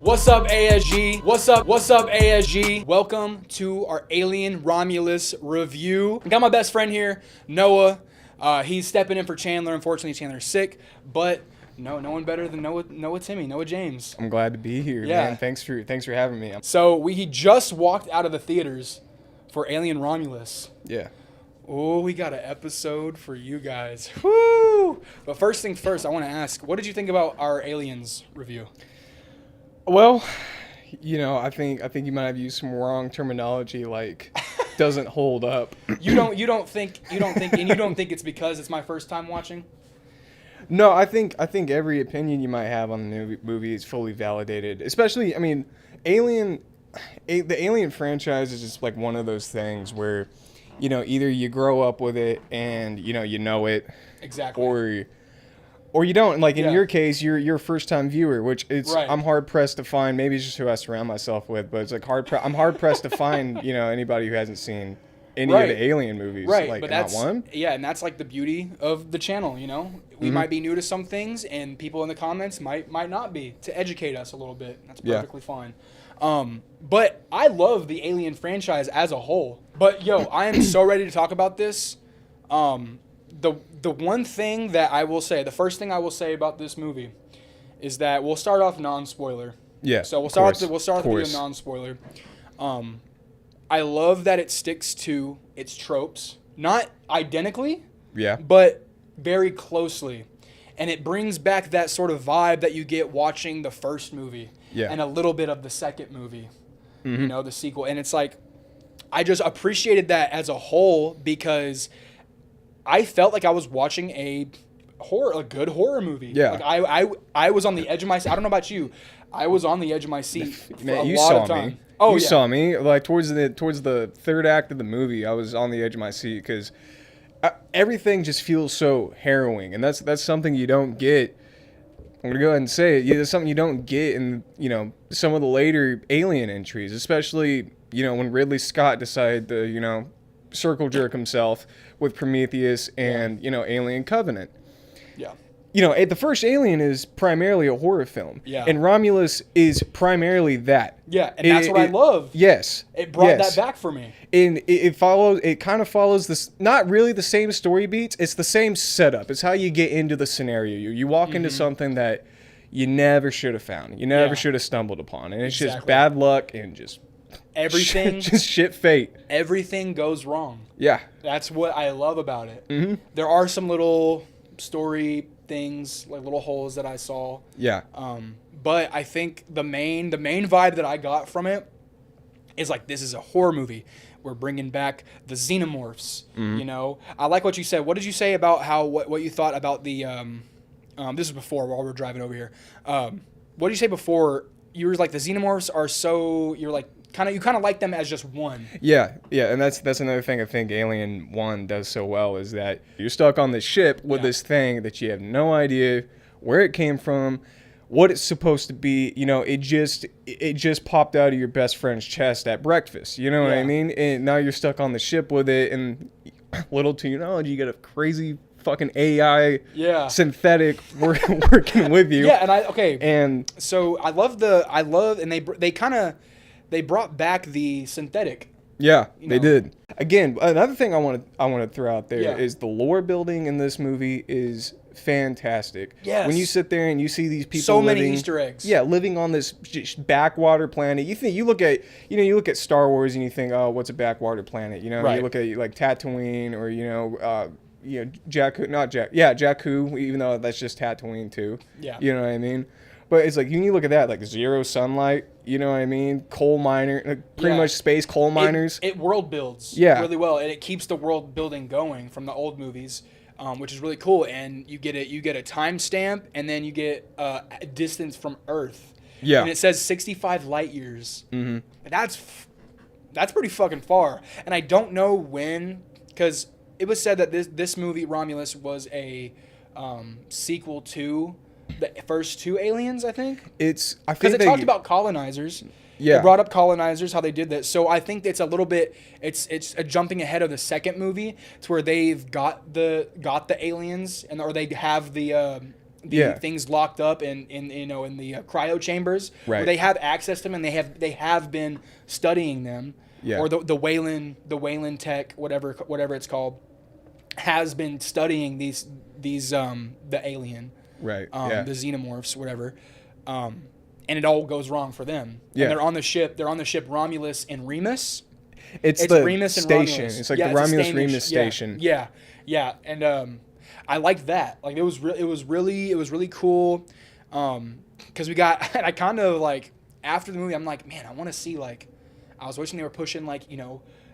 What's up, ASG? What's up, ASG? Welcome to our Alien Romulus review. I got my best friend here, Noah. He's stepping in for Chandler. Unfortunately, Chandler's sick, but no one better than Noah James. I'm glad to be here, Yeah. man. Thanks for having me. So he just walked out of the theaters for Alien Romulus. Yeah. Oh, we got an episode for you guys. Woo! But first things first, I want to ask, what did you think about our Aliens review? Well, I think you might have used some wrong terminology, like doesn't hold up. You don't think it's because it's my first time watching? No, I think every opinion you might have on the movie is fully validated. Especially, the Alien franchise is just like one of those things where, either you grow up with it and you know it, exactly, or you don't. Like in Yeah. your case, you're a first time viewer, which Right. I'm hard pressed to find. Maybe it's just who I surround myself with, but it's like I'm hard pressed to find anybody who hasn't seen any Right. of the Alien movies. Right, Like but not that's one. yeah, and that's like the beauty of the channel. We might be new to some things, and people in the comments might not be, to educate us a little bit. That's Yeah. perfectly fine. But I love the Alien franchise as a whole. But I am so ready to talk about this. The one thing that I will say, the first thing I will say about this movie, is that we'll start off non-spoiler. Yeah. So we'll of start course, we'll start of the video course. non-spoiler. I love that it sticks to its tropes, not identically, Yeah. but very closely, and it brings back that sort of vibe that you get watching the first movie, Yeah. and a little bit of the second movie, Mm-hmm. the sequel, and it's like I just appreciated that as a whole because I felt like I was watching a good horror movie. Yeah. Like I was on the edge of my. I don't know about you. I was on the edge of my seat for Man, a you lot saw of time. me. Oh, you yeah. saw me. Like towards the third act of the movie, I was on the edge of my seat because everything just feels so harrowing, and that's something you don't get. I'm gonna go ahead and say it. Yeah, it's something you don't get in some of the later Alien entries, especially when Ridley Scott decided to circle jerk himself with Prometheus and Alien Covenant. Yeah. The first Alien is primarily a horror film. Yeah. And Romulus is primarily that. Yeah, and that's what I love. Yes. It brought yes. that back for me. And it kind of follows this, not really the same story beats, it's the same setup. It's how you get into the scenario. You walk into something that you never should have found. You never Yeah. should have stumbled upon. And it's just Exactly. bad luck and just Everything just shit fate. everything goes wrong. Yeah. That's what I love about it. Mm-hmm. There are some little story things, like little holes that I saw. Yeah. But I think the main vibe that I got from it is like, this is a horror movie. We're bringing back the xenomorphs. I like what you said. What did you say about what you thought about the this is before, while we're driving over here. What did you say before? You were like, the xenomorphs are so, you're like, you kind of like them as just one. Yeah, and that's another thing I think Alien 1 does so well is that you're stuck on this ship with this thing that you have no idea where it came from, what it's supposed to be. It just popped out of your best friend's chest at breakfast. You know what I Yeah. mean? And now you're stuck on the ship with it, and little to your knowledge, you got a crazy fucking AI synthetic working with you. Yeah, and And so I love, and they brought back the synthetic. yeah, You they know. did. Again, another thing I want to throw out there is Yeah. the lore building in this movie is fantastic. Yes. When you sit there and you see these people So living, many Easter eggs. Yeah, living on this backwater planet. You look at Star Wars and you think, oh, what's a backwater planet? Right. You look at like Tatooine or Jakku, even though that's just Tatooine too. Yeah. You know what I mean? But it's like, when you look at that, like zero sunlight, you know what I mean? Coal miner, pretty Yeah. much space coal miners. It world builds really well, and it keeps the world building going from the old movies, which is really cool. And you get a timestamp, and then you get a distance from Earth. Yeah. And it says 65 light years. Mm-hmm. That's pretty fucking far. And I don't know when, because it was said that this movie Romulus was a sequel to the first two Aliens, I think. I Because think it they talked about colonizers. Yeah. It brought up colonizers, how they did that. So I think it's a little bit, it's a jumping ahead of the second movie to where they've got the aliens, or they have the things locked up in the cryo chambers, Right. where they have access to them, and they have been studying them. Yeah. Or the Wayland tech, whatever it's called, has been studying the alien, Right. the xenomorphs, whatever, and it all goes wrong for them. Yeah. And they're on the ship Romulus and Remus. It's the Remus and station. Romulus. It's like Yeah, the it's a Romulus Stanish- Remus station. Yeah, and I liked that. Like it was really cool, because we got. And I kind of like after the movie, I'm like, man, I want to see like. I was wishing they were pushing like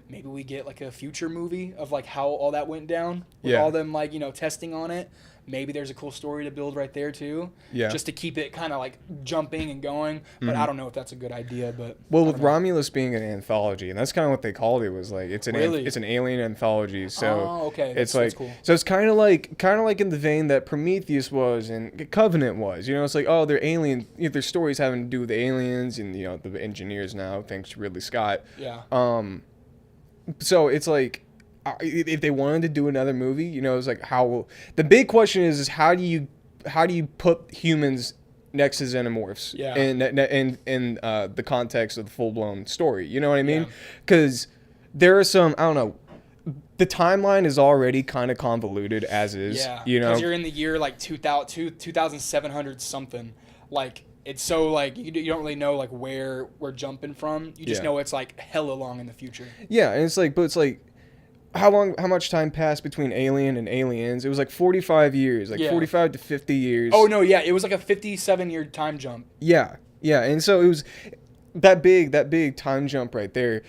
maybe we get like a future movie of like how all that went down with all them like testing on it. Maybe there's a cool story to build right there too. Yeah. Just to keep it kind of like jumping and going. But I don't know if that's a good idea. But well, with Romulus being an anthology, and that's kind of what they called it, was like it's an it's an alien anthology. So okay. it's That's like cool. so it's kind of like in the vein that Prometheus was and Covenant was. It's like oh they're alien. Their stories having to do with the aliens and the engineers now. Thanks to Ridley Scott. Yeah. So it's like. If they wanted to do another movie, it's like how the big question is how do you put humans next to xenomorphs in the context of the full blown story? You know what I mean? Because there are some I don't know. The timeline is already kind of convoluted as is. Yeah. Because you're in the year like 2700 something. Like it's so like you don't really know like where we're jumping from. You just know it's like hella long in the future. Yeah, and it's like. How much time passed between Alien and Aliens? It was like 45 years, 45 to 50 years. Oh, no, yeah. It was like a 57-year time jump. Yeah. And so it was that big time jump right there.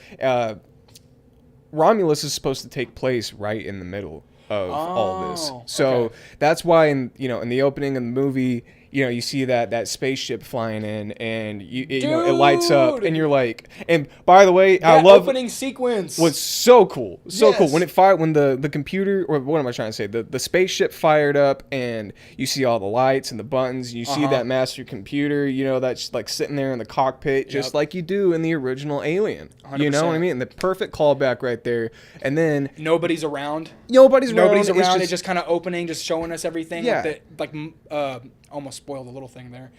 Romulus is supposed to take place right in the middle of all this. So that's why in the opening of the movie, you see that spaceship flying in and it lights up and you're like, and by the way, I love opening sequence was so cool. Cool. When it fired, when the computer, or what am I trying to say? The spaceship fired up and you see all the lights and the buttons, and you see that master computer, that's like sitting there in the cockpit, just like you do in the original Alien. 100%. You know what I mean? The perfect callback right there. And then nobody's around. Nobody's around. It's just kind of opening, just showing us everything. Yeah. Almost spoiled a little thing there.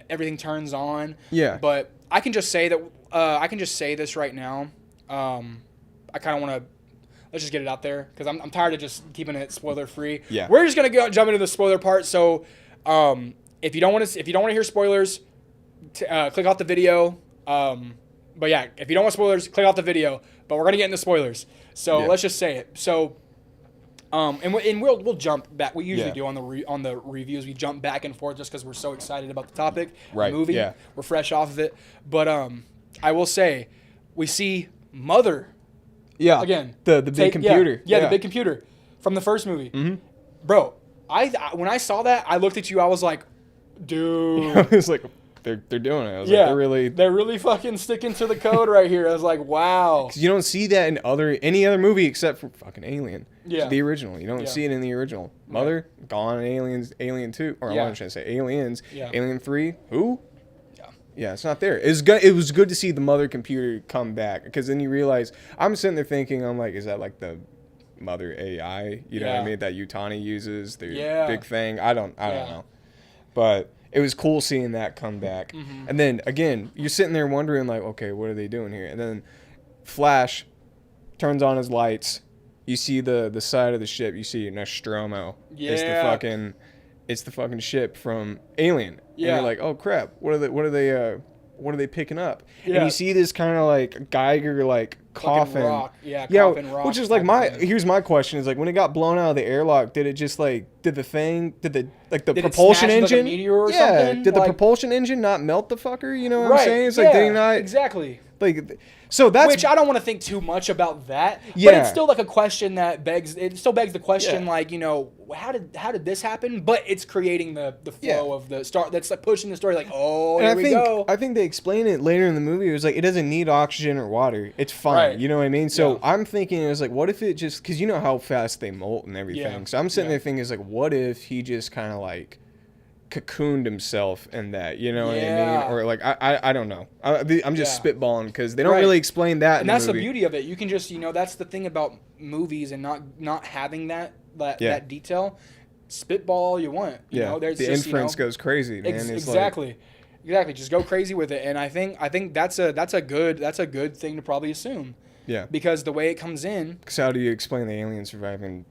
Everything turns on. Yeah. But I can just say that I can just say this right now. I kind of want to let's just get it out there because I'm tired of just keeping it spoiler free. Yeah. We're just gonna jump into the spoiler part. So if you don't want to hear spoilers, click off the video. But yeah, if you don't want spoilers, click off the video. But we're gonna get into spoilers. So let's just say it. So. And we'll jump back. We usually do on the reviews. We jump back and forth just because we're so excited about the topic, the movie. Yeah. We're fresh off of it. But I will say, we see Mother. Yeah. Again, the big computer. Yeah, the big computer from the first movie. Mm-hmm. Bro, when I saw that, I looked at you. I was like, dude. I was like, they're doing it. I was like, they're really fucking sticking to the code right here. I was like, wow. Because you don't see that in any other movie except for fucking Alien. Yeah. The original. You don't see it in the original. Mother, gone in Alien 2. Or I'm trying to say Aliens. Yeah. Alien 3, who? Yeah. Yeah, it's not there. It was good to see the Mother computer come back. Because then you realize, I'm sitting there thinking, I'm like, is that like the Mother AI? You know what I mean? That Utani uses, the big thing. I don't know. But it was cool seeing that come back. Mm-hmm. And then, again, you're sitting there wondering, like, okay, what are they doing here? And then Flash turns on his lights. You see the side of the ship. You see Nostromo. Yeah. It's the fucking ship from Alien. Yeah. And you're like, oh, crap. What are they picking up? Yeah. And you see this kind of like Geiger like coffin. Rock. Yeah, coffin rock. Which is like here's my question is like when it got blown out of the airlock, did it just like did the propulsion engine? Like a meteor or something? Did the propulsion engine not melt the fucker? You know what I'm saying? It's like did not exactly. Like so that's which I don't want to think too much about that. Yeah. But it's still like a question that begs the question like, how did this happen? But it's creating the flow of the start that's like pushing the story like, here we go. I think they explain it later in the movie. It was like it doesn't need oxygen or water. It's fine. Right. You know what I mean? So I'm thinking it was like, what if it just because you know how fast they molt and everything. Yeah. So I'm sitting there thinking it's like, what if he just kind of like cocooned himself in that, you know what I mean? Or like I don't know. I'm just spitballing because they don't really explain that. And that's the beauty of it. You can just that's the thing about movies and not having that detail. spitball all you want. You know, there's the just, inference goes crazy, man. It's exactly. Exactly. Just go crazy with it. And I think that's a good thing to probably assume. Yeah. Because the way it comes in. Because how do you explain the alien surviving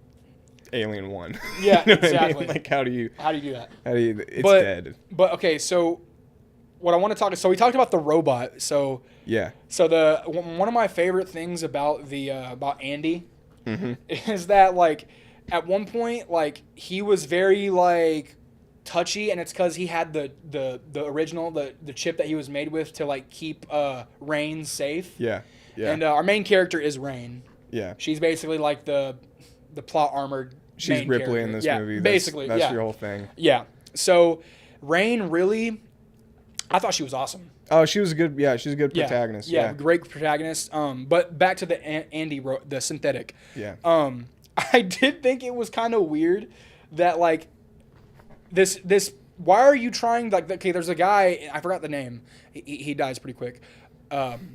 Alien 1? Yeah, you know exactly. I mean? Like, how do you do that? It's dead. But okay, so what I want to talk. So we talked about the robot. So yeah. So one of my favorite things about about Andy Mm-hmm. is that, like, at one point, like, he was very, like, touchy, and it's because he had the original the chip that he was made with to, like, keep Rain safe. Yeah. Yeah. And our main character is Rain. Yeah. She's basically like the plot armored. She's Ripley in this movie. Basically, that's your whole thing. Yeah. So Rain really, I thought she was awesome. Oh, she was a good. Yeah, she's a good protagonist. Yeah, great protagonist. But back to the Andy, the synthetic. Yeah. I did think it was kind of weird that, like, this. Why are you trying, like, okay? There's a guy, I forgot the name. He dies pretty quick.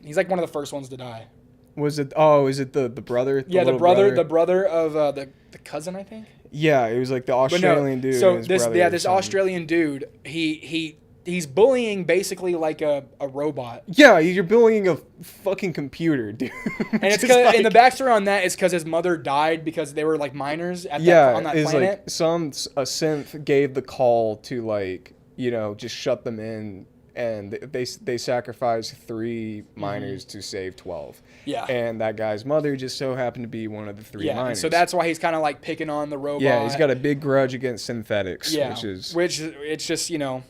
He's like one of the first ones to die. Was it? Oh, is it the brother? The brother of the cousin, I think. Yeah, it was like the Australian dude. So and his brother this Australian dude, he's bullying basically like a robot. Yeah, you're bullying a fucking computer, dude. And it's because, and the backstory on that is because his mother died because they were, like, miners on that planet. Like a synth gave the call to, like, you know, just shut them in, and they sacrificed 3 miners to save 12. Yeah. And that guy's mother just so happened to be one of the 3 miners. So that's why he's kind of, like, picking on the robot. Yeah, he's got a big grudge against synthetics. Yeah. Which it's just, you know,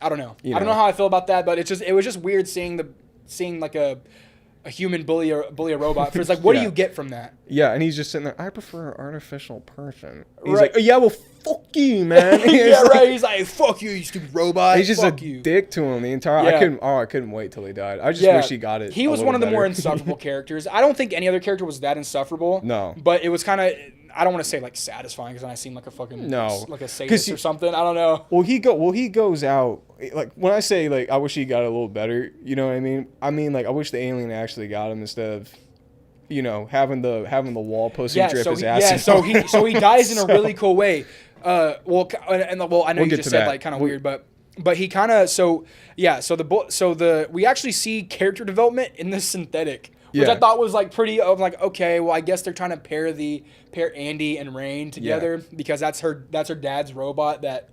I don't know. I don't know how I feel about that, but it was just weird seeing like a human bully a robot. For, it's like, what do you get from that? Yeah, and he's just sitting there. I prefer an artificial person. He's like, oh, yeah, well, fuck you, man. Yeah, right. He's like, fuck you, you stupid robot. He's just fuck a you. dick to him the entire. Yeah. I couldn't wait till he died. I just wish he got it. He was one of the more insufferable characters. I don't think any other character was that insufferable. No, but it was kind of. I don't want to say, like, satisfying, because then I seem like a fucking like a sadist or something. I don't know. Well, he goes out, like, when I say, like, I wish he got a little better. You know what I mean? I mean, like, I wish the alien actually got him instead of, you know, having the wall pussy drip his ass. Yeah, so he dies in a really cool way. I know you just said, like, kind of weird, but he kind of we actually see character development in the synthetic. Which I thought was, like, pretty. Like, okay, well, I guess they're trying to pair Andy and Rain together because that's her dad's robot that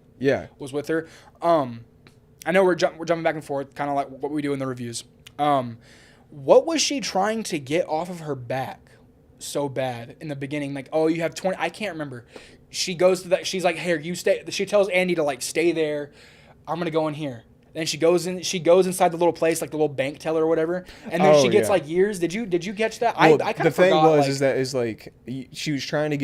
was with her. I know we're jumping back and forth, kind of like what we do in the reviews. What was she trying to get off of her back so bad in the beginning? Like, oh, you have 20. I can't remember. She goes to that. She's like, here, you stay. She tells Andy to, like, stay there. I'm gonna go in here. Then she goes inside the little place, like the little bank teller or whatever, and then she gets like years. Did you catch that? Well, I kind of forgot. The thing is she was trying to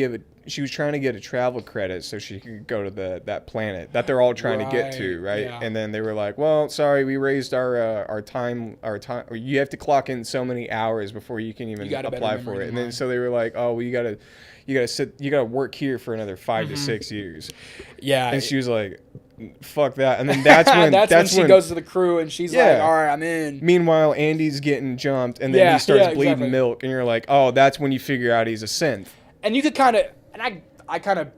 get a travel credit so she could go to that planet that they're all trying to get to, right? Yeah. And then they were like, well, sorry, we raised our time. Or you have to clock in so many hours before you can even apply for it. And then so they were like, oh, well, you gotta work here for another 5 to 6 years. Yeah. And she was like, fuck that. And then that's when that's when she goes to the crew and she's like, all right, I'm in. Meanwhile, Andy's getting jumped and then he starts bleeding milk, and you're like, oh, that's when you figure out he's a synth. And you could kind of, and I kind of,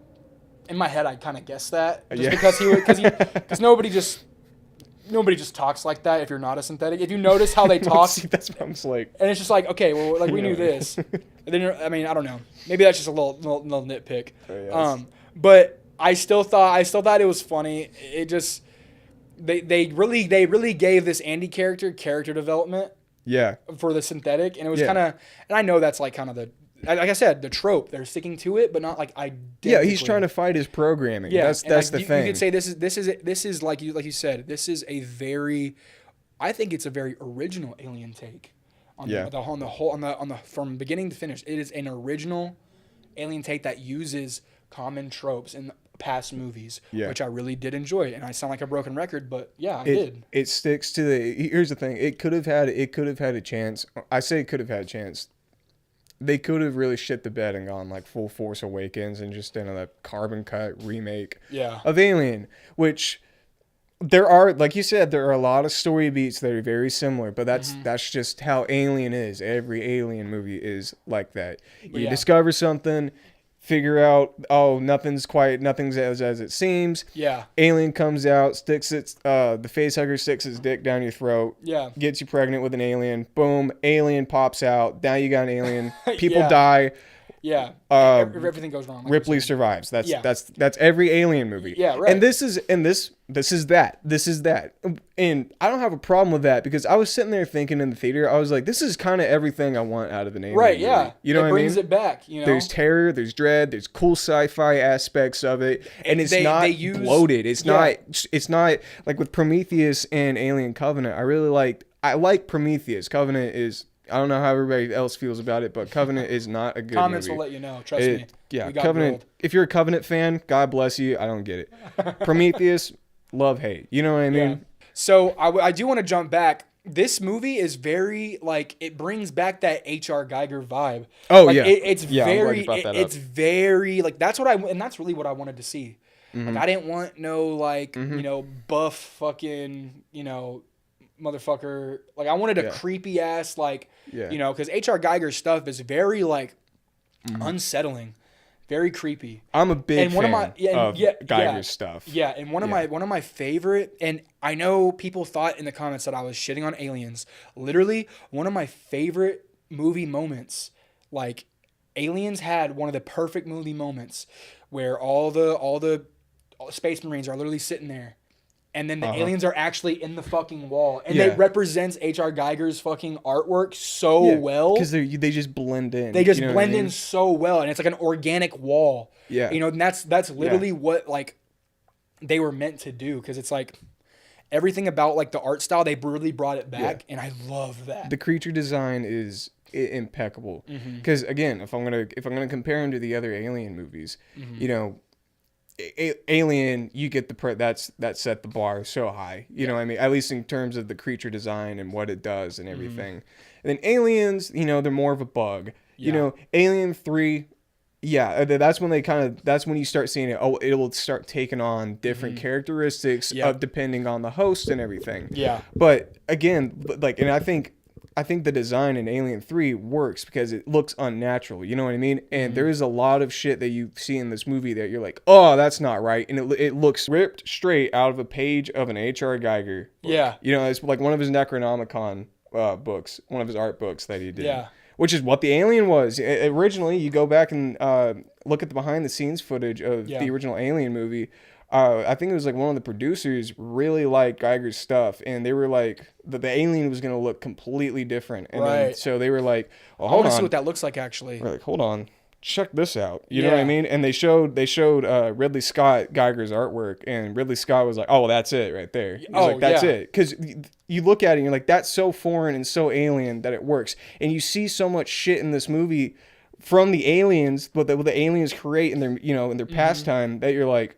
in my head, I kind of guessed that just because nobody just talks like that if you're not a synthetic. If you notice how they talk, See, that's what I'm like. And it's just like, okay, well, like, we knew this. And then I mean, I don't know. Maybe that's just a little nitpick. Oh, yes. But I still thought it was funny. It just they really gave this Andy character development. Yeah. For the synthetic, and it was kind of, and I know that's like kind of like I said, the trope. They're sticking to it, but not like identically. Yeah, he's trying to fight his programming. Yeah, that's like, the thing. You could say this is like you said. This is a very, I think it's a very original Alien take on the whole from beginning to finish. It is an original Alien take that uses common tropes in past movies, which I really did enjoy. And I sound like a broken record, but I did. It sticks to here's the thing. It could have had a chance. I say it could have had a chance. They could have really shit the bed and gone like full Force Awakens and just done a carbon cut remake of Alien, which there are, like you said, there are a lot of story beats that are very similar, but that's just how Alien is. Every Alien movie is like that. You discover something, figure out, oh, nothing's as it seems. Yeah. Alien comes out, the face hugger sticks his dick down your throat. Yeah. Gets you pregnant with an alien. Boom, alien pops out. Now you got an alien. People Yeah. die. Yeah. Everything goes wrong. Like Ripley survives. That's Yeah. that's every alien movie. Yeah, right. And this is that. And I don't have a problem with that because I was sitting there thinking in the theater, I was like, this is kind of everything I want out of an alien Right, movie. yeah. You know what I mean? It brings it back, you know? There's terror, there's dread, there's cool sci-fi aspects of it, and it's not bloated. It's not like with Prometheus and Alien Covenant. I like Prometheus. Covenant is, I don't know how everybody else feels about it, but Covenant is not a good Comments movie. will let you know. Trust me. Yeah, We got Covenant. grilled. If you're a Covenant fan, God bless you. I don't get it. Prometheus, love, hate. You know what I mean? Yeah. So I do want to jump back. This movie is very, like, it brings back that H.R. Geiger vibe. Oh, like, yeah. It's Yeah, I'm glad very, you brought that it's up. very, like, that's really what I wanted to see. Mm-hmm. Like, I didn't want no, like, you know, buff fucking, you know, motherfucker. Like, I wanted a creepy ass, like, you know, because H.R. Geiger's stuff is very, like, unsettling, very creepy. I'm a big fan of yeah, Geiger's stuff. Yeah, and one of my favorite, and I know people thought in the comments that I was shitting on Aliens. Literally, one of my favorite movie moments, like, Aliens had one of the perfect movie moments where all the Space Marines are literally sitting there. And then the aliens are actually in the fucking wall. And they represents H.R. Geiger's fucking artwork so well. Because they just blend in. They just blend in so well. And it's like an organic wall. Yeah. You know, and that's literally what, like, they were meant to do. Because it's like everything about, like, the art style, they really brought it back. And I love that. The creature design is impeccable. Because, again, if I'm gonna compare him to the other Alien movies, you know, Alien, you get that set the bar so high, you know what I mean, at least in terms of the creature design and what it does and everything. And then Aliens, you know, they're more of a bug. You know, Alien 3, that's when you start seeing it. Oh, it will start taking on different characteristics of depending on the host and everything. Yeah. But again, like, and I think the design in Alien 3 works because it looks unnatural. You know what I mean? And there is a lot of shit that you see in this movie that you're like, oh, that's not right. And it looks ripped straight out of a page of an H.R. Geiger book. Yeah. You know, it's like one of his Necronomicon books, one of his art books that he did. Yeah. Which is what the Alien was. Originally, you go back and look at the behind-the-scenes footage of the original Alien movie. I think it was like one of the producers really liked Geiger's stuff, and they were like, the alien was going to look completely different. And then, so they were like, well, hold on. I want to see what that looks like, actually. We're like, hold on. Check this out. You know what I mean? And they showed Ridley Scott Geiger's artwork, and Ridley Scott was like, oh, well, that's it right there. He was like, that's it. Because you look at it and you're like, that's so foreign and so alien that it works. And you see so much shit in this movie from the aliens, what the aliens create in their pastime, that you're like,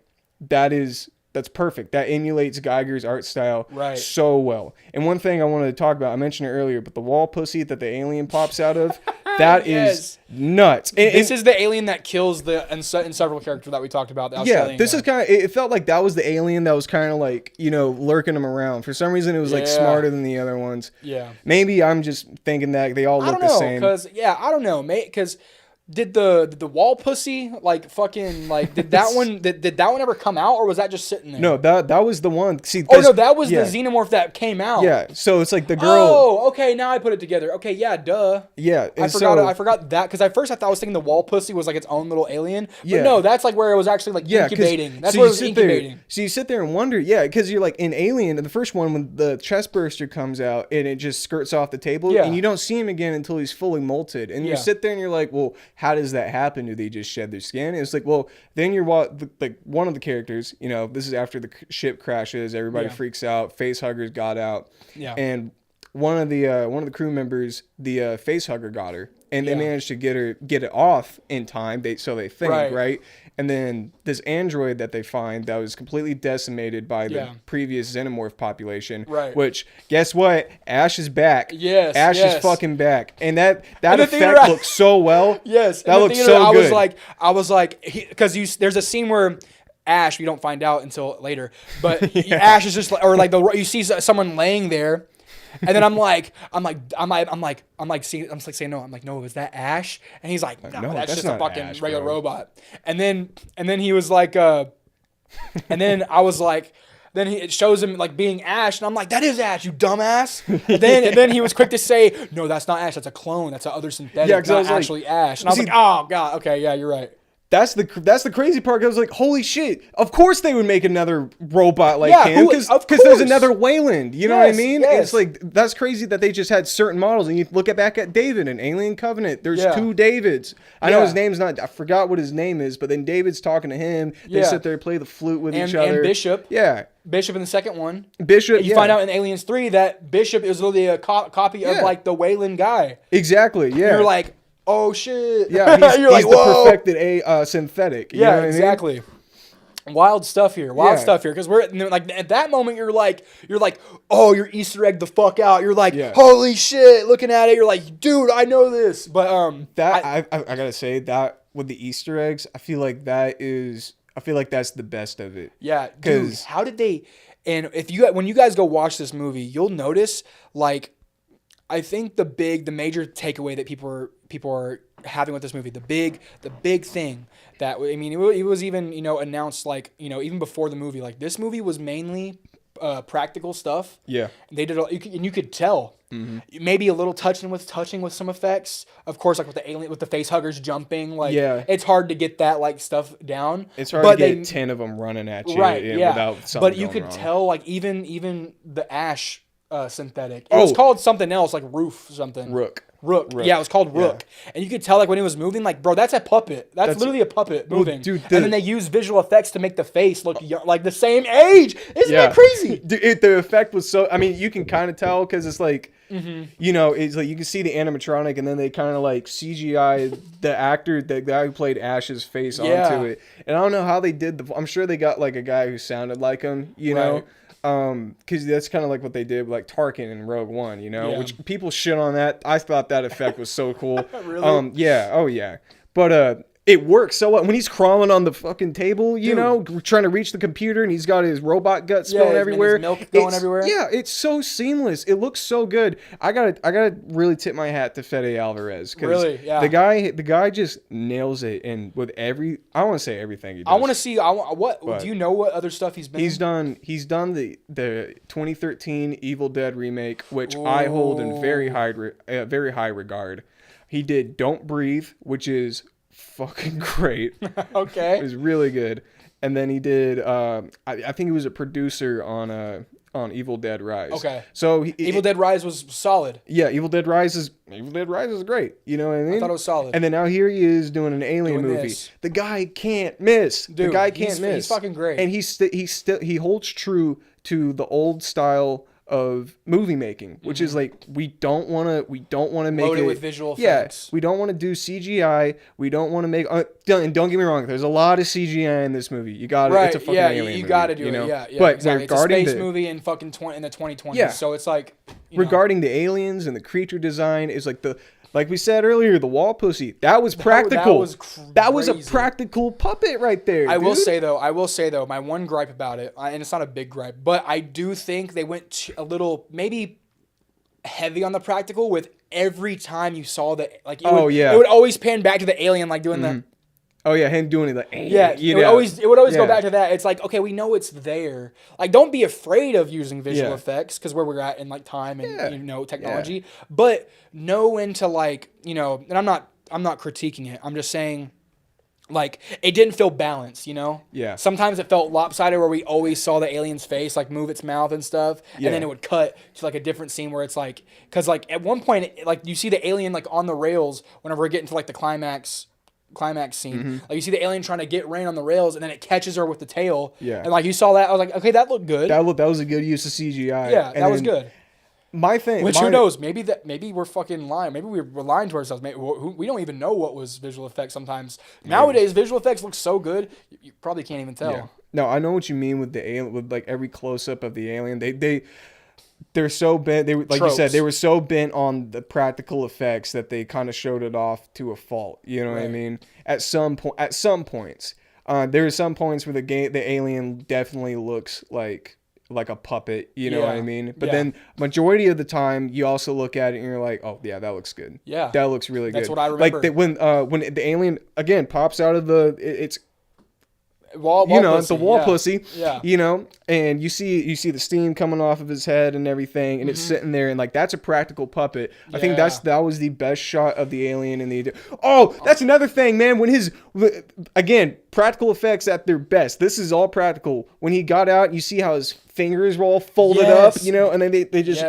that's perfect. That emulates Geiger's art style so well. And one thing I wanted to talk about, I mentioned it earlier, but the wall pussy that the alien pops out of, that is nuts. This is the alien that kills the several characters that we talked about. The Australian this is kind of, it felt like that was the alien that was kind of like, you know, lurking them around. For some reason, it was like smarter than the other ones. Yeah. Maybe I'm just thinking that they all look the same. I don't know, mate, because... Did the wall pussy like fucking like did that one did that one ever come out, or was that just sitting there? No, that was the one. See, that was the xenomorph that came out. Yeah, so it's like the girl. Oh, okay, now I put it together. Okay, yeah, duh. Yeah, I forgot that because at first I thought I was thinking the wall pussy was like its own little alien. But no, that's like where it was actually like incubating. That's where it was incubating. So you sit there and wonder, because you're like in Alien, in the first one when the chest burster comes out and it just skirts off the table, and you don't see him again until he's fully molted, and you sit there and you're like, well, how does that happen? Do they just shed their skin? It's like, well, then you're like one of the characters, you know, this is after the ship crashes, everybody freaks out, face huggers got out, and one of the crew members, the face hugger, got her, and they managed to get it off in time. They think, right? And then this android that they find that was completely decimated by the previous xenomorph population. Right. Which, guess what? Ash is back. Yes. Ash is fucking back. And that effect looks so well. Yes. That looks so good. I was like, because there's a scene where Ash, we don't find out until later, but Ash is just like, or like you see someone laying there. And then I'm like saying no. I'm like, no, is that Ash? And he's like, no, that's just a fucking Ash, regular bro. robot. And then he was like, and then I was like. Then it shows him like being Ash, and I'm like, "That is Ash, you dumbass." And then he was quick to say, "No, that's not Ash. That's a clone. That's a other synthetic. Yeah, 'cause I not was like- actually Ash." And I was like, "Oh god, okay, yeah, you're right." That's the crazy part. I was like, holy shit! Of course they would make another robot like Yeah, him of because course. there's another Wayland. You know what I Yes, mean? yes. It's like that's crazy that they just had certain models. And you look back at David in Alien Covenant. There's Yeah. 2 Davids. I know Yeah. his name's not. I forgot what his name is. But then David's talking to him. They Yeah. sit there and play the flute with each other. And Bishop. Yeah, Bishop in the second one. Bishop. And you yeah. find out in Aliens 3 that Bishop is literally a copy of Yeah. like the Wayland guy. Exactly. Yeah. You're like, oh shit. yeah. He's, You're like, he's the whoa. perfected synthetic. You know Yeah, what I mean? exactly. Wild stuff here. Wild Yeah. stuff here. Because we're like at that moment you're like, oh, you're Easter egg the fuck out. You're like, Yeah. holy shit, looking at it, you're like, dude, I know this. But I gotta say that with the Easter eggs, I feel like that's the best of it. yeah, dude, 'Cause- how did they? And when you guys go watch this movie, you'll notice like, I think the major takeaway that people are having with this movie, the big thing that I mean, it was even announced like even before the movie, like this movie was mainly practical stuff. Yeah. They did, and you could tell. Maybe a little touching with some effects, of course, like with the alien, with the face huggers jumping. Like, Yeah. it's hard to get that like stuff down. It's hard but to get 10 of them running at you, right, yeah. without something But you going could wrong. tell, like even the Ash synthetic. It was called something else, like Roof something. Rook. Yeah, it was called Rook. And you could tell, like, when he was moving, like, bro, that's a puppet. That's literally a puppet moving. dude, and then they use visual effects to make the face look like the same age. Isn't that crazy? Dude, the effect was so. I mean, you can kind of tell because it's like, Mm-hmm. it's like you can see the animatronic, and then they kind of like CGI the actor, the guy who played Ash's face onto it. And I don't know how they did I'm sure they got like a guy who sounded like him, know. Because that's kind of like what they did with like Tarkin in Rogue One, Yeah. which people shit on that. I thought that effect was so cool. Really? Yeah. Oh yeah. But it works so well when he's crawling on the fucking table, trying to reach the computer, and he's got his robot guts spilling everywhere. His milk going everywhere. Yeah, it's so seamless. It looks so good. I gotta really tip my hat to Fede Alvarez. Really? Yeah. The guy just nails it, and with I want to say everything he does. I want to see. Do you know what other stuff he's been? He's done the 2013 Evil Dead remake, which I hold in very high regard. He did Don't Breathe, which is fucking great. Okay. It was really good. And then he did I think he was a producer on Evil Dead Rise. Okay. So Evil Dead Rise was solid. Yeah, Evil Dead Rise is great. You know what I mean? I thought it was solid. And then now here he is doing an Alien movie. This. The guy can't miss. Dude, the guy can't miss. He's fucking great. And he holds true to the old style of movie making, which is like we don't want to make Load it it with visual effects. Yeah, we don't want to do CGI. We don't want to make. And don't get me wrong. There's a lot of CGI in this movie. You got it. Right? It's a fucking Yeah, alien you movie, got to do you know? it. Yeah, But exactly. regarding It's a space the movie in fucking in the 2020s. Yeah. So it's like regarding the aliens and the creature design is like we said earlier, the wall pussy. That was practical. That was a crazy. practical puppet right there. I will dude. say though, my one gripe about it, and it's not a big gripe, but I do think they went a little maybe heavy on the practical with every time you saw the like. It would always pan back to the alien like doing the. Oh yeah, him doing it like It would always go back to that. It's like, okay, we know it's there. Like, don't be afraid of using visual effects because where we're at in like time and technology, but know when to like And I'm not critiquing it. I'm just saying, like, it didn't feel balanced. Yeah. Sometimes it felt lopsided where we always saw the alien's face like move its mouth and stuff, and then it would cut to like a different scene where it's like, because like at one point like you see the alien like on the rails whenever we're getting to like the climax scene. Like you see the alien trying to get Rain on the rails, and then it catches her with the tail. Yeah. And like you saw that, I was like, okay, that looked good. That was a good use of CGI. Yeah, that was good. My thing, Which who knows? Maybe we're fucking lying. Maybe we're lying to ourselves. Maybe we don't even know what was visual effects sometimes. Nowadays, visual effects look so good, you probably can't even tell. Yeah. No, I know what you mean with the alien, with like every close up of the alien. They're so bent. They like Tropes. you said, they were so bent on the practical effects that they kind of showed it off to a fault. You know what I mean? At some points, there are some points where the alien definitely looks like like a puppet, you know what I mean? But Yeah. then majority of the time you also look at it and you're like, oh yeah, that looks good. Yeah. That looks really good. That's what I remember. Like when the alien again pops out of it's Wall it's the pussy, wall yeah. pussy, Yeah. and you see the steam coming off of his head and everything, and it's sitting there, and like that's a practical puppet. I think that was the best shot of the alien in the. Oh, that's another thing, man. When again, practical effects at their best. This is all practical. When he got out, you see how his fingers were all folded up, and then they just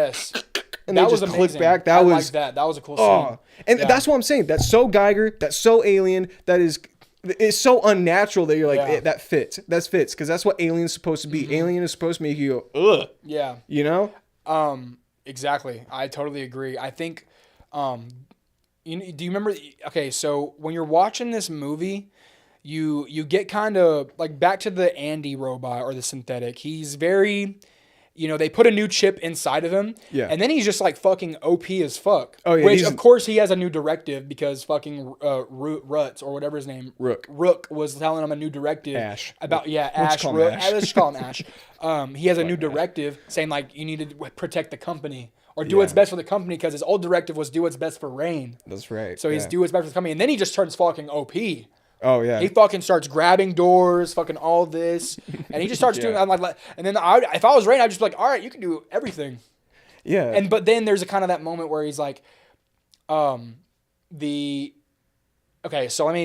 and that they was just amazing. click back. I liked that. That was a cool scene. And that's what I'm saying. That's so Geiger. That's so alien. That is. It's so unnatural that you're like, that fits. That fits because that's what Alien's supposed to be. Alien is supposed to make you go, ugh. Yeah. You know? Exactly. I totally agree. I think, do you remember? Okay, so when you're watching this movie, you get kind of like back to the Andy robot or the synthetic. He's very. They put a new chip inside of him. Yeah. And then he's just like fucking OP as fuck. Oh, yeah. Which, of course, he has a new directive because fucking Rutz or whatever his name. Rook was telling him a new directive. Ash. About, Let's Ash. call him Rook. Ash. Let's just call him Ash. He has a new directive saying, like, you need to protect the company or do what's best for the company because his old directive was do what's best for Rain. That's right. So he's do what's best for the company. And then he just turns fucking OP. Oh yeah. He fucking starts grabbing doors, fucking all this, and he just starts doing. I'm like, and then if I was Rain, I'd just be like, all right, you can do everything. Yeah. But then there's a kind of that moment where he's like, okay, so let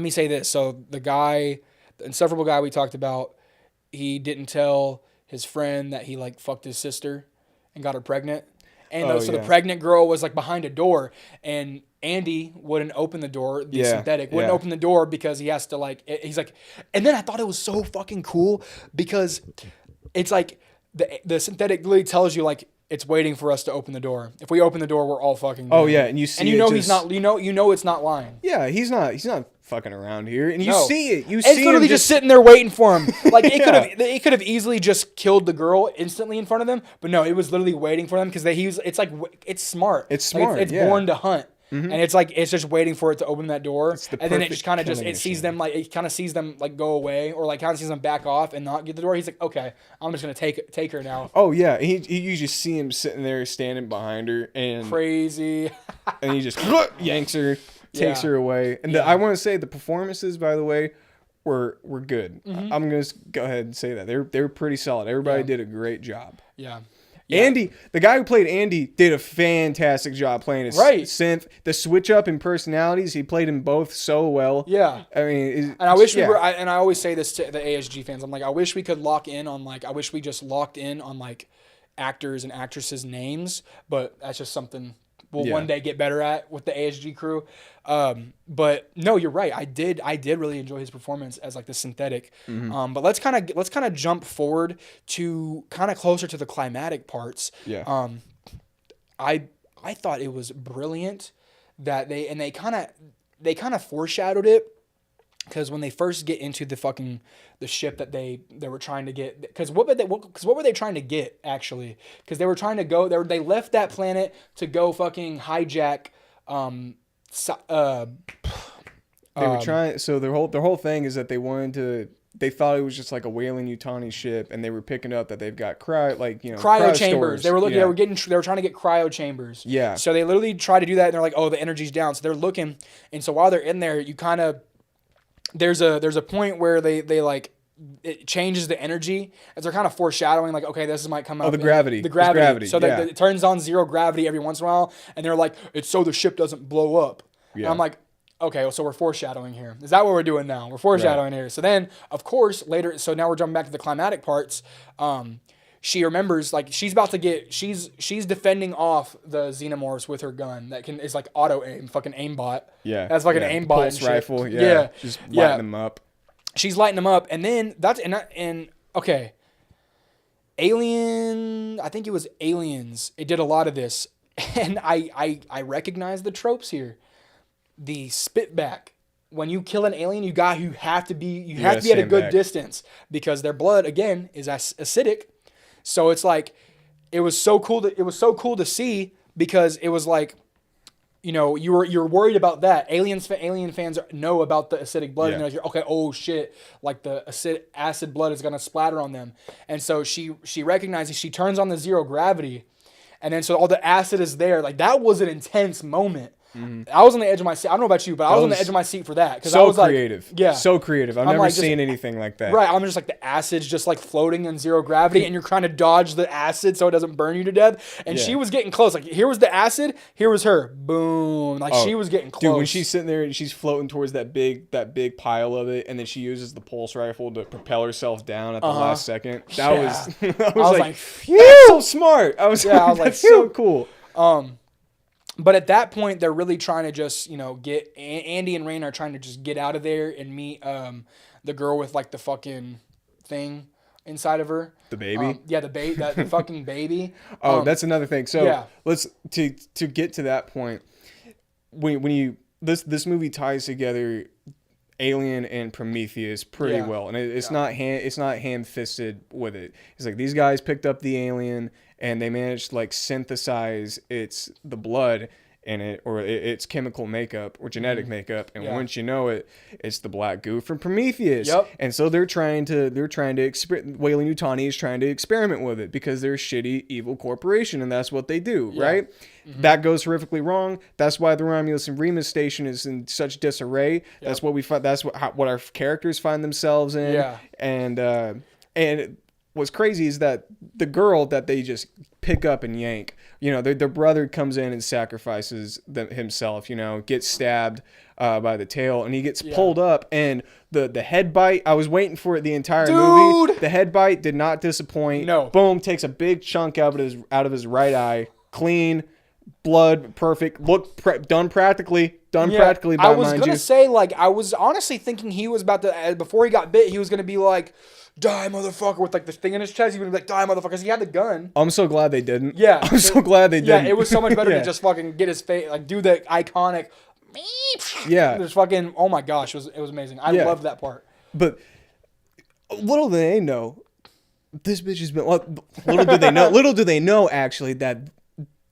me say this. So the insufferable guy we talked about, he didn't tell his friend that he like fucked his sister and got her pregnant, and the pregnant girl was like behind a door and. Andy wouldn't open the door. The synthetic wouldn't open the door because he has to he's like, and then I thought it was so fucking cool because it's like the synthetic literally tells you like it's waiting for us to open the door. If we open the door, we're all fucking. Dead. Oh yeah, and you see, he's not. It's not lying. Yeah, he's not fucking around here, and you see it. It's literally just sitting there waiting for him. Like it could have easily just killed the girl instantly in front of them, but no, it was literally waiting for them because it's smart. It's smart. It's born to hunt. And it's like it's just waiting for it to open that door, and then it just kind of sees them go away or like kind of sees them back off and not get the door. He's like, okay, I'm just gonna take her now. Oh yeah, you just see him sitting there standing behind her and crazy, and he just yanks her, takes her away. And I want to say the performances, by the way, were good. I'm gonna go ahead and say that they were pretty solid. Everybody did a great job. Yeah. Andy, the guy who played Andy, did a fantastic job playing his synth. The switch up in personalities, he played them both so well. Yeah, I mean, and I wish we were. And I always say this to the ASG fans. I'm like, I wish we could lock in on I wish we just locked in on actors and actresses' names, but that's just something we'll one day get better at with the ASG crew. But no, you're right. I did really enjoy his performance as the synthetic. But let's kind of jump forward to kind of closer to the climatic parts. Yeah. I thought it was brilliant that they kind of foreshadowed it. Because when they first get into the ship that they were trying to get, because what were they trying to get actually? Because they were trying to go they left that planet to go fucking hijack. They were trying. So their whole thing is that they thought it was just like a whaling Yutani ship, and they were picking up that they've got cryo chambers. They were looking. They were trying to get cryo chambers. Yeah. So they literally tried to do that, and they're like, "Oh, the energy's down." So they're looking, and so while they're in there, you kind of there's a point where they it changes the energy as they're kind of foreshadowing okay, this might come out. Oh, the gravity. So it turns on zero gravity every once in a while, and they're like, it's so the ship doesn't blow up. Yeah. And I'm like, okay, so we're foreshadowing here. Is that what we're doing now? We're foreshadowing here. So then, of course, later, so now we're jumping back to the climatic parts. She remembers she's about to get she's defending off the xenomorphs with her gun that is auto aim, fucking aimbot. Yeah. That's an aimbot. Pulse rifle. Yeah. Just lighting them up. She's lighting them up, and then okay. Alien, I think it was Aliens. It did a lot of this, and I recognize the tropes here. The spit back. When you kill an alien, you have to be at a good distance because their blood again is acidic. So it's it was so cool to see because it was you know, you're worried about that. Alien fans know about the acidic blood. Yeah. And you're okay, oh shit, like the acid blood is gonna splatter on them. And so she recognizes, she turns on the zero gravity, and then so all the acid is there. Like that was an intense moment. I was on the edge of my seat. I don't know about you, but I was on the edge of my seat for that because I was creative. Like, yeah, so creative. I've never seen anything like that. Right, I'm just like the acid's just like floating in zero gravity, and you're trying to dodge the acid so it doesn't burn you to death. And she was getting close. Like here was the acid, here was her. Boom! Like she was getting close. Dude, when she's sitting there and she's floating towards that big pile of it, and then she uses the pulse rifle to propel herself down at the last second. That was I was like that's so smart. I was like, that's so cool. But at that point, they're really trying to just, you know, get Andy and Rain are trying to just get out of there and meet the girl with like the fucking thing inside of her. The baby? The fucking baby. That's another thing. So let's to get to that point. When you this movie ties together Alien and Prometheus pretty well, and it's not ham-fisted with it. It's like these guys picked up the alien and they managed to like synthesize the blood in it, or its chemical makeup or genetic makeup, and once you know it, it's the black goo from Prometheus. Yep. And so they're trying to Weyland-Yutani is trying to experiment with it because they're a shitty evil corporation, and that's what they do, right? Mm-hmm. That goes horrifically wrong. That's why the Romulus and Remus station is in such disarray. Yep. That's what we find. That's what our characters find themselves in. Yeah. And what's crazy is that the girl that they just pick up and yank, you know, their brother comes in and sacrifices himself, you know, gets stabbed by the tail, and he gets pulled up, and the head bite, I was waiting for it the entire movie. The head bite did not disappoint. No. Boom, takes a big chunk out of his right eye, clean, blood, perfect, done practically by, I was mind gonna you. say, like, I was honestly thinking he was about to, before he got bit, he was gonna be like, die, motherfucker, with like this thing in his chest. He would be like, die, motherfucker, because he had the gun. I'm so glad they didn't. Yeah. I'm so glad they didn't. Yeah, it was so much better to just fucking get his face, like, do the iconic, just fucking, oh my gosh, it was amazing. I loved that part. But little do they know, this bitch has been, little do they know actually that,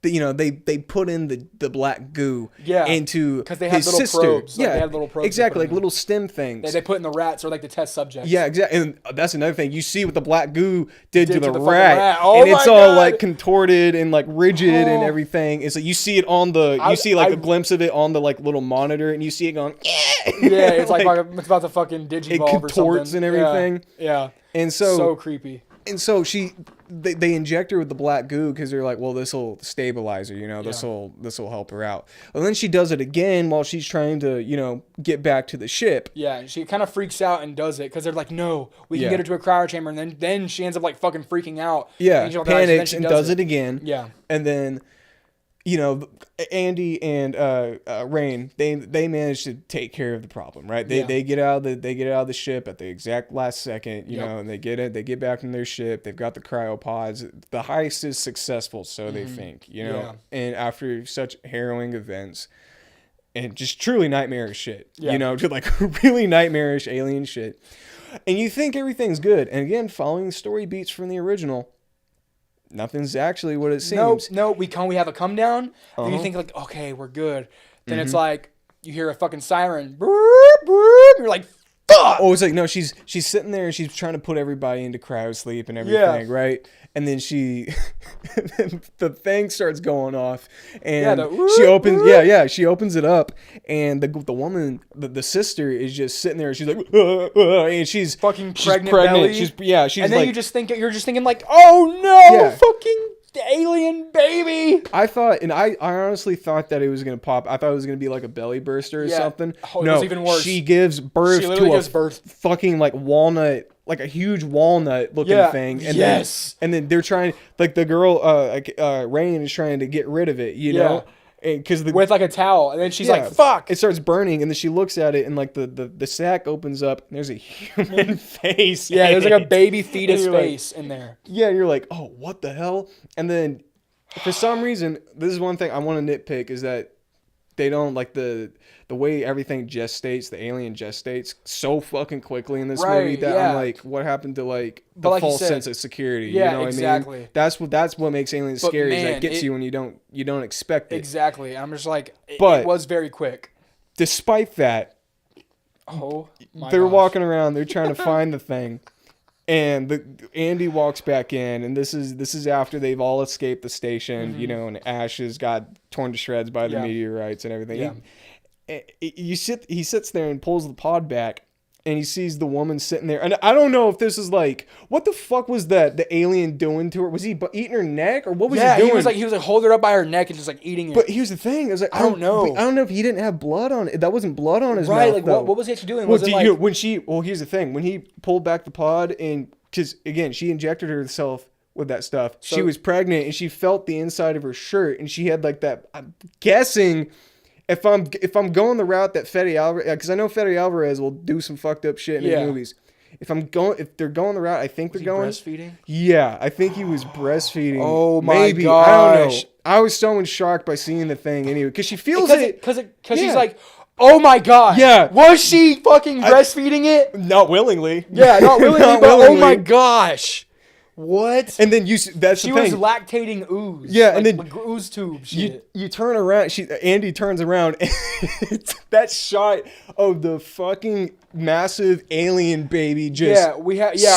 you know, they put in the black goo into because they had little sister. Probes. Like, they had little probes. Exactly, like little stem things. They put in the rats or like the test subjects. Yeah, exactly. And that's another thing. You see what the black goo did to the rat. Oh, and it's all like contorted and like rigid and everything. It's like you see it on a glimpse of it on the like little monitor, and you see it going. Yeah, it's like it's about to fucking digivolve or something. It contorts and everything. Yeah. And so creepy. And so they inject her with the black goo because they're like, well, this will stabilize her, you know, this will help her out. And then she does it again while she's trying to, you know, get back to the ship. Yeah, she kind of freaks out and does it because they're like, no, we can get her to a cryo chamber, and then she ends up like fucking freaking out. Yeah, panics and does it again. Yeah, and then, you know, Andy and Rain, they manage to take care of the problem, right? They get out of the ship at the exact last second, you know, and they get back in their ship. They've got the cryopods. The heist is successful, so they think, you know. Yeah. And after such harrowing events and just truly nightmarish shit, you know, just like really nightmarish alien shit, and you think everything's good, and again, following the story beats from the original. Nothing's actually what it seems. No, we have a come down. And you think like, okay, we're good. Then it's like you hear a fucking siren. You're like, fuck. Oh, it's like no, she's sitting there and she's trying to put everybody into cryo sleep and everything, right? And then the thing starts going off, and she opens it up, and the woman, the sister, is just sitting there. And she's like, and she's fucking pregnant. Belly. She's and then like, you're just thinking like, oh no, fucking alien baby. I thought, and I honestly thought that it was gonna pop. I thought it was gonna be like a belly burster or something. Oh, no, it was even worse. She gives birth to a fucking like walnut. Like a huge walnut looking thing, and then they're trying, like the girl, Rain is trying to get rid of it, you know, because with like a towel, and then she's like, "Fuck!" It starts burning, and then she looks at it, and like the sack opens up, and there's a human face. Yeah, there's like a baby fetus face in there. Yeah, and you're like, "Oh, what the hell?" And then for some reason, this is one thing I want to nitpick is that they don't like the way everything gestates, the alien gestates so fucking quickly in this movie that I'm like, what happened to like the like false sense of security? Yeah, you know exactly. what I mean? That's what makes aliens scary. Man, is that gets you when you don't expect it. Exactly. I'm just like, it was very quick. Despite that, they're walking around, they're trying to find the thing. And Andy walks back in, and this is after they've all escaped the station, you know, and Ash has got torn to shreds by the meteorites and everything. Yeah. He sits there and pulls the pod back, and he sees the woman sitting there. And I don't know if this is like, what the fuck was the alien doing to her? Was he eating her neck, or what was he doing? He was like holding her up by her neck and just like eating it. But here's the thing: I was like, I don't know if he didn't have blood on it. That wasn't blood on his mouth. Right? Like what was he actually doing? Was it like here's the thing: when he pulled back the pod, and because again, she injected herself with that stuff. So, she was pregnant, and she felt the inside of her shirt, and she had like that. I'm guessing. If I'm going the route that Fede Alvarez, because I know Fede Alvarez will do some fucked up shit in his movies. If they're going the route I think they're going. Breastfeeding? Yeah, I think he was breastfeeding. Oh my Maybe. gosh! I don't know. I was so in shock by seeing the thing anyway, because she feels it. Because she's like, oh my god. Yeah. Was she fucking breastfeeding it? Not willingly. Yeah, not willingly. Not but willingly. Oh my gosh. What? And then that's she the thing. was lactating ooze. Yeah, and then like ooze tube shit. You turn around. Andy turns around, and that shot of the fucking massive alien baby just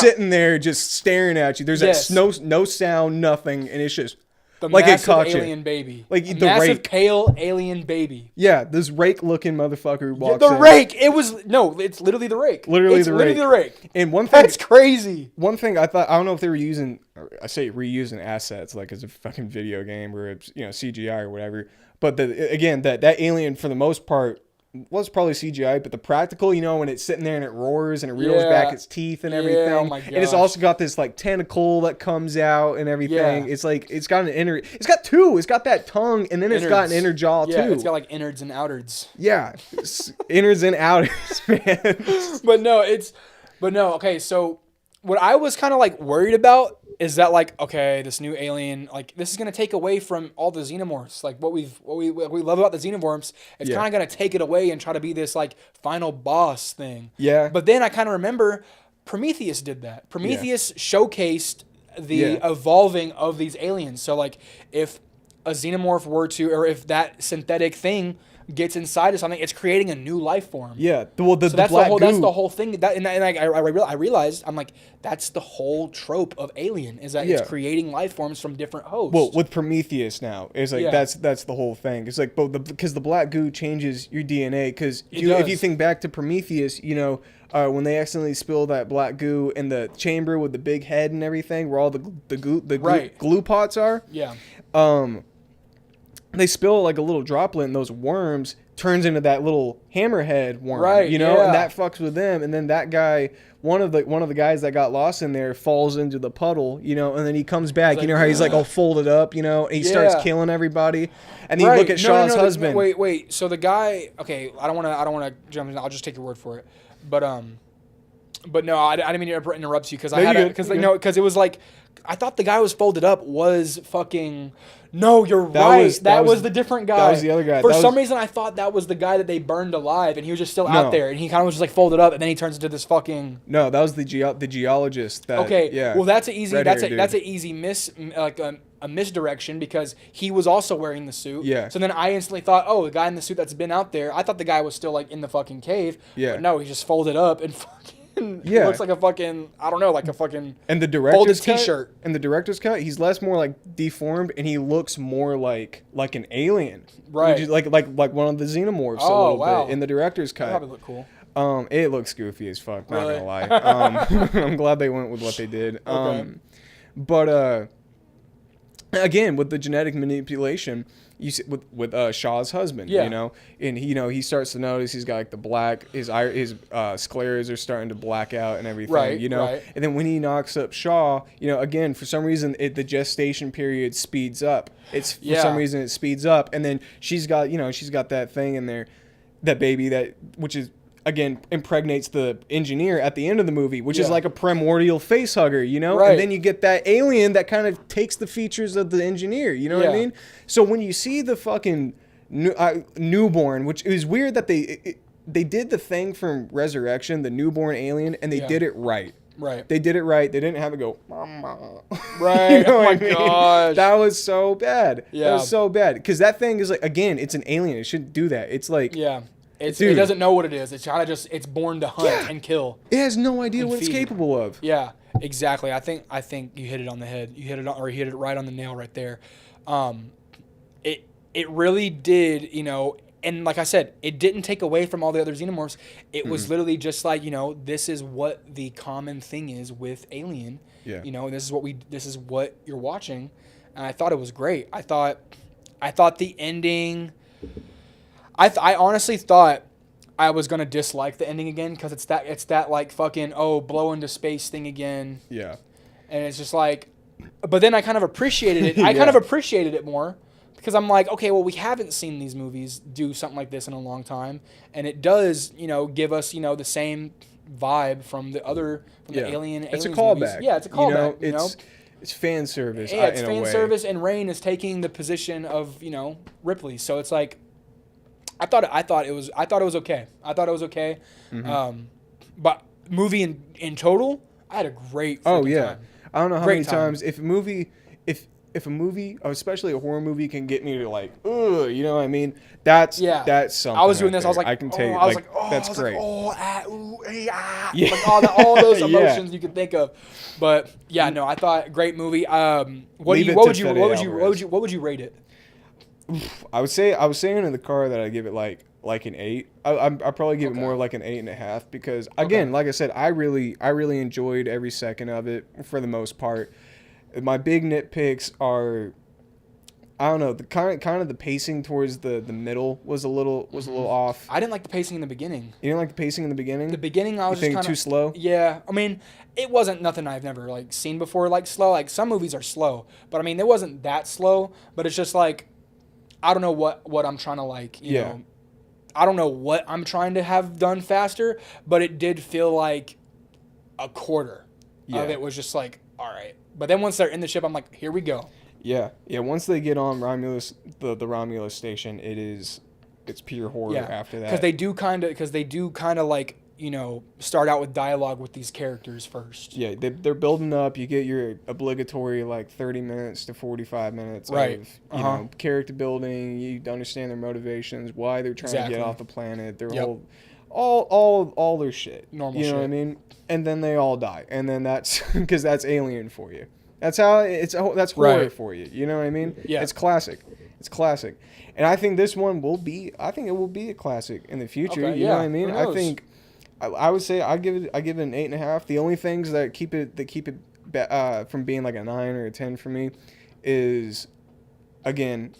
sitting there, just staring at you. There's that no sound, nothing, and it's just the like massive it caught alien you. Baby, like the massive rake. Pale alien baby. Yeah, this rake-looking motherfucker who walks the in. rake. It's literally the rake. Literally the rake. And one thing, that's crazy. One thing I don't know if they were using, I say reusing assets like as a fucking video game or it's, CGI or whatever. But that alien for the most part was probably CGI, but the practical, when it's sitting there and it roars and it reels back its teeth and everything. Oh my and it's also got this like tentacle that comes out and everything. It's like it's got it's got two. It's got that tongue and then it's got an inner jaw too. Yeah, it's got like innards and outards. Yeah, innards and outers, man. But no. Okay, so what I was kind of like worried about is that like, okay, this new alien, like this is gonna take away from all the xenomorphs. Like what we love about the xenomorphs, it's kind of gonna take it away and try to be this like final boss thing. Yeah. But then I kind of remember Prometheus did that. Prometheus showcased the evolving of these aliens. So like if a xenomorph were to, or if that synthetic thing gets inside of something, it's creating a new life form. Yeah, that's the whole thing. I realized, I'm like, that's the whole trope of Alien, is that it's creating life forms from different hosts. Well, with Prometheus now, it's like that's the whole thing. It's like because the black goo changes your DNA. Because if you think back to Prometheus, when they accidentally spill that black goo in the chamber with the big head and everything, where all the glue pots are. Yeah. They spill like a little droplet, and those worms turns into that little hammerhead worm, right? And that fucks with them. And then that guy, one of the guys that got lost in there, falls into the puddle, and then he comes back. Like, how he's like all folded up, and he starts killing everybody. And then you look at Shaw's husband. Wait. So the guy, okay, I don't want to jump in. I'll just take your word for it. But no, I didn't mean to interrupt you because it was like I thought the guy was folded up was fucking. No, you're right. That was the different guy. That was the other guy. For some reason, I thought that was the guy that they burned alive, and he was just still out there, and he kind of was just like folded up, and then he turns into this fucking. No, that was the geologist. Well, that's an easy a misdirection because he was also wearing the suit. Yeah. So then I instantly thought, oh, the guy in the suit that's been out there. I thought the guy was still like in the fucking cave. Yeah. But no, he's just folded up and fucking. He looks like a fucking, I don't know, like a fucking and the director's folded t-shirt. And the director's cut, he's less more like deformed, and he looks more like an alien, right? Like one of the xenomorphs a little bit in the director's cut. That probably look cool. It looks goofy as fuck. Not really? gonna lie. I'm glad they went with what they did. Okay. But again, with the genetic manipulation. You see, with Shaw's husband, and he starts to notice he's got like the black, his scleras are starting to black out and everything, right. And then when he knocks up Shaw, again for some reason the gestation period speeds up. For some reason it speeds up, and then she's got that thing in there, that baby which is. Again, impregnates the engineer at the end of the movie, which is like a primordial face hugger, Right. And then you get that alien that kind of takes the features of the engineer, what I mean? So when you see the fucking newborn, which is weird that they did the thing from Resurrection, the newborn alien, and they did it right. Right. They did it right. They didn't have it go, mama. Right. You know Oh my what I mean? gosh. That was so bad. Yeah. That was so bad. Because that thing is like, again, it's an alien. It shouldn't do that. It's like, Yeah. It dude, doesn't know what it is. It's kind of just, it's born to hunt and kill. it has no idea what it's feed. capable of. Yeah, exactly. I think you hit it on the head. You hit it right on the nail right there. It really did, and like I said, it didn't take away from all the other xenomorphs. It was literally just like, this is what the common thing is with Alien. Yeah. This is what you're watching. And I thought it was great. I thought the ending, I honestly thought I was going to dislike the ending again, because it's that like fucking, blow into space thing again. Yeah. And it's just like, but then I kind of appreciated it. I Yeah. kind of appreciated it more, because I'm like, okay, well, we haven't seen these movies do something like this in a long time, and it does, give us, the same vibe from the Alien. It's a Aliens callback. movies. Yeah, it's a callback. It's fan service. Yeah, it's in a fan way. service, and Rain is taking the position of Ripley. So it's like, I thought it was okay. I thought it was okay. But movie in total, I had a great. Oh yeah, time. I don't know how Great many time. times if a movie, especially a horror movie, can get me to like, ugh, you know what I mean? That's something. I was doing right this. I was there. like, I can take. I was like, that's great. Yeah. Like all those Yeah. emotions you could think of. But yeah, no, I thought great movie. What Leave it would to you Fede Alvarez. what would you rate it? I was saying in the car that I'd give it like an 8. I'd probably give it more like an 8.5, because again, like I said, I really enjoyed every second of it for the most part. My big nitpicks are, I don't know, the kind of the pacing towards the middle was a little off. I didn't like the pacing in the beginning. You didn't like the pacing in the beginning? The beginning, I was You just think kind of too slow? Yeah, I mean, it wasn't nothing I've never like seen before. Like slow, like some movies are slow, but I mean, it wasn't that slow. But it's just like, I don't know what I'm trying to like. You know, I don't know what I'm trying to have done faster, but it did feel like a quarter of it was just like, all right. But then once they're in the ship, I'm like, here we go. Yeah. Once they get on Romulus, the Romulus station, it's pure horror after that. Because they do kind of like, start out with dialogue with these characters first. Yeah, they're building up. You get your obligatory like 30 minutes to 45 minutes of character building. You understand their motivations, why they're trying to get off the planet, their whole all their shit. Normal you know shit. what I mean? And then they all die. And then that's because that's Alien for you. That's how that's horror for you. You know what I mean? Yeah. It's classic. And I think this one will be a classic in the future. Okay, you know what I mean? Who I knows? think I would say I give it an 8.5. The only things that keep it from being like a 9 or a 10 for me is, again,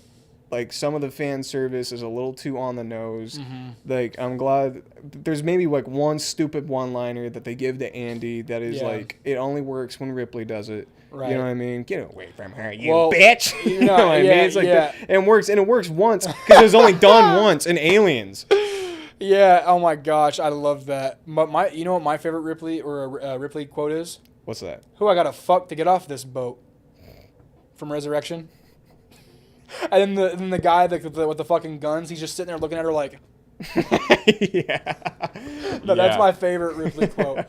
like some of the fan service is a little too on the nose. Like I'm glad there's maybe like one stupid one-liner that they give to Andy that is like, it only works when Ripley does it. Right. You know what I mean? Get away from her, you bitch. You know what I mean? It's like yeah. and it works once because it was only done once in Aliens. Yeah. Oh my gosh, I love that. But you know what my favorite Ripley quote is? What's that? Who I gotta fuck to get off this boat? From Resurrection. And then the guy with the fucking guns, he's just sitting there looking at her like. No, that's my favorite Ripley quote.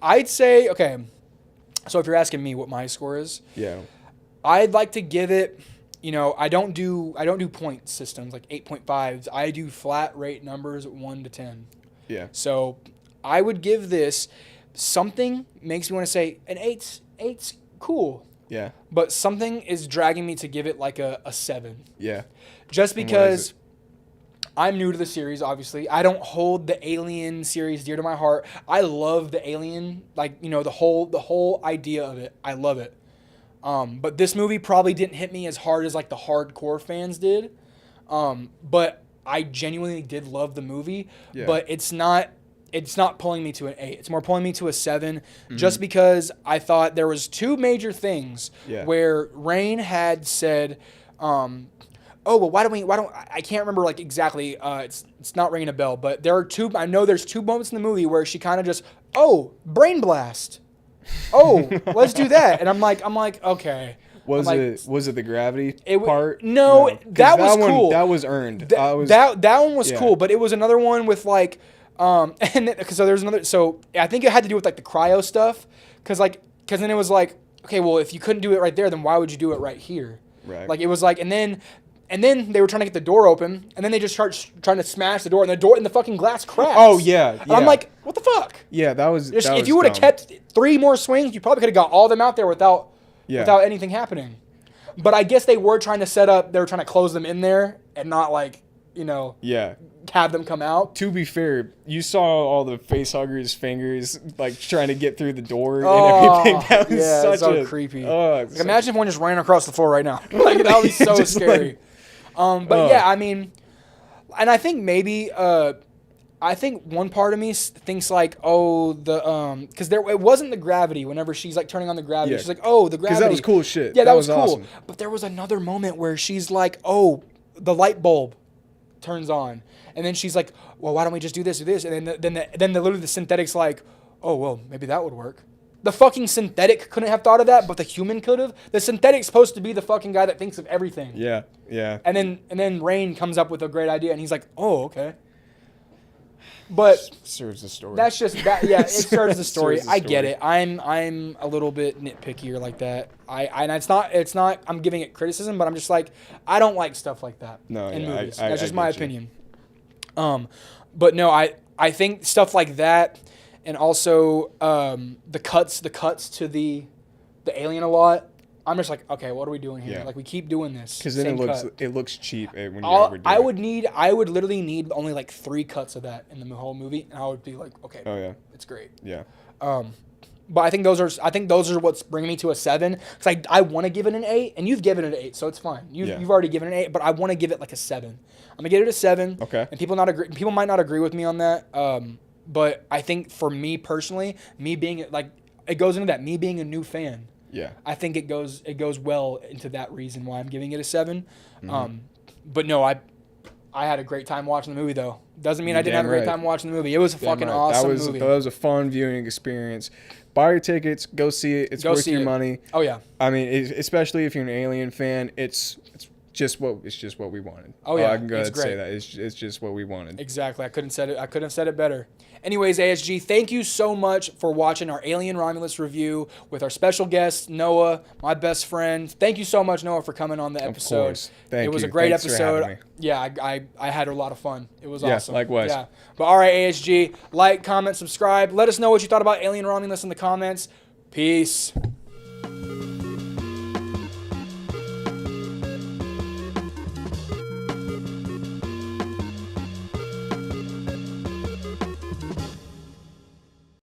I'd say, okay. So if you're asking me what my score is, I'd like to give it. I don't do point systems like 8.5s. I do flat rate numbers 1 to 10. Yeah. So I would give this something makes me want to say an 8's cool. Yeah. But something is dragging me to give it like a 7. Yeah. Just because I'm new to the series, obviously. I don't hold the Alien series dear to my heart. I love the Alien, like, the whole idea of it. I love it. But this movie probably didn't hit me as hard as like the hardcore fans did. But I genuinely did love the movie. Yeah. But it's not pulling me to an 8. It's more pulling me to a 7, just because I thought there was two major things where Rain had said, oh, well, why don't I can't remember like exactly, it's not ringing a bell, but I know there's two moments in the movie where she kind of just, brain blast. Oh, let's do that. And I'm like, okay, Was I'm it the gravity it part? No, 'Cause that was one, cool. That was earned. That one was yeah. cool, but it was another one with like, and so there's another. So I think it had to do with like the cryo stuff, because then it was like, okay, well, if you couldn't do it right there, then why would you do it right here? Right. Like it was like, and then they were trying to get the door open, and then they just start trying to smash the door, and the fucking glass cracks. Oh yeah. And I'm like, what the fuck? Yeah, that was. If you would have kept 3 more swings, you probably could have got all of them out there without anything happening. But I guess they were trying to they were trying to close them in there and not like, have them come out. To be fair, you saw all the facehuggers' fingers like trying to get through the door and everything. That was so creepy. Imagine if one just ran across the floor right now. Like that would be so scary. Yeah, I mean, and I think maybe I think one part of me thinks like, because it wasn't the gravity. Whenever she's like turning on the gravity, she's like, oh, the gravity. Because that was cool shit. Yeah, that was cool. Awesome. But there was another moment where she's like, oh, the light bulb turns on, and then she's like, well, why don't we just do this or this? And then literally the synthetic's like, oh, well, maybe that would work. The fucking synthetic couldn't have thought of that, but the human could have. The synthetic's supposed to be the fucking guy that thinks of everything. Yeah, yeah. And then Rain comes up with a great idea, and he's like, oh, okay. But serves the story. That's just that. Yeah, it serves the story. I get it. I'm a little bit nitpickier like that. And it's not. I'm giving it criticism, but I'm just like, I don't like stuff like that in movies. That's just my opinion. But no, I think stuff like that, and also the cuts to the alien a lot. I'm just like, okay, what are we doing here? Yeah. Like we keep doing this. Because then it looks cheap when you overdo it. I would literally need only like 3 cuts of that in the whole movie, and I would be like, okay, it's great. Yeah. But I think those are what's bringing me to a 7. Because I want to give it an 8, and you've given it an 8, so it's fine. You've already given it an 8, but I want to give it like a 7. I'm gonna give it a 7. Okay. And people might not agree with me on that. But I think for me personally, me being a new fan. Yeah. I think it goes well into that reason why I'm giving it a 7. But no, I had a great time watching the movie though. Doesn't mean I didn't have a great time watching the movie. It was a fucking awesome movie. That was a fun viewing experience. Buy your tickets, go see it. It's worth your money. Oh yeah. I mean, especially if you're an Alien fan, it's just what we wanted. Oh yeah. I can go ahead and say that. It's just what we wanted. Exactly. I couldn't have said it better. Anyways, ASG, thank you so much for watching our Alien Romulus review with our special guest, Noah, my best friend. Thank you so much, Noah, for coming on the episode. Of course. Thank you. It was a great episode. For having me. Yeah, I had a lot of fun. It was awesome. Likewise. Yeah. But all right, ASG, like, comment, subscribe. Let us know what you thought about Alien Romulus in the comments. Peace.